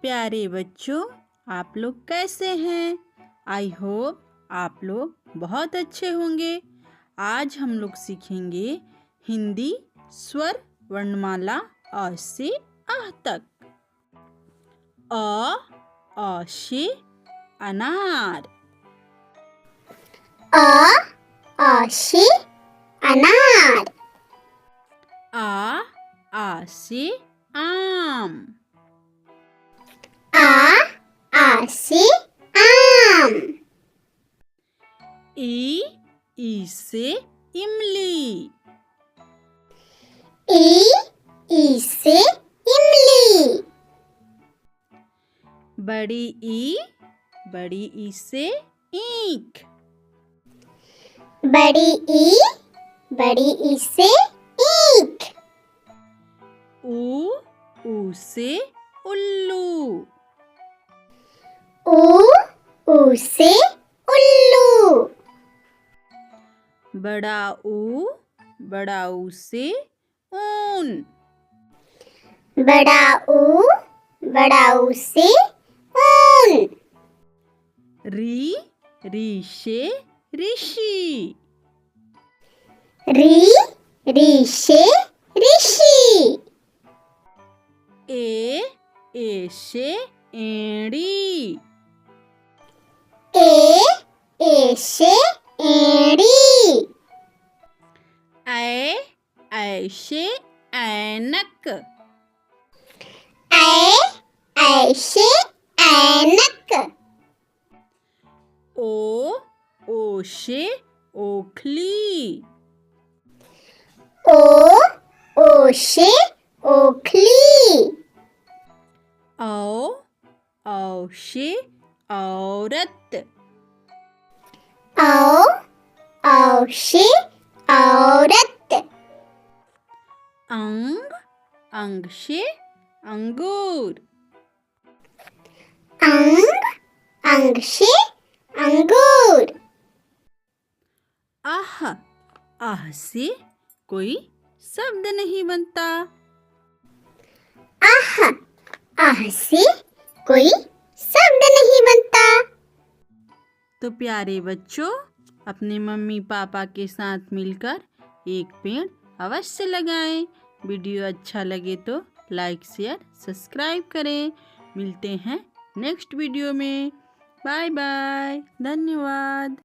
प्यारे बच्चों, आप लोग कैसे हैं? आई होप आप लोग बहुत अच्छे होंगे। आज हम लोग सीखेंगे हिंदी स्वर वर्णमाला अ से आह तक। अ से अनार। अ से अनार। आ से आम। आ से आम। ई से इमली। ई से इमली। बड़ी ई से ईंख। बड़ी ई से ईंख। ऊ से उल्लू। ऊ से उल्लू। बड़ा ऊ से ऊन। बड़ा ऊ से ऊन। री से ऋषि। री से ऋषि। ए से एड़ी। ए से एड़ी। ऐ से ऐनक। ऐ से ऐनक। ओ से ओखली। ओ से ओखली। औ से औरत। औ से औरत। अंग से अंगूर। अंग से अंगूर। आह से कोई शब्द नहीं बनता। आह से कोई शब्द नहीं बनता। तो प्यारे बच्चों, अपने मम्मी पापा के साथ मिलकर एक पेड़ अवश्य लगाएं। वीडियो अच्छा लगे तो लाइक शेयर सब्सक्राइब करें। मिलते हैं नेक्स्ट वीडियो में। बाय बाय, धन्यवाद।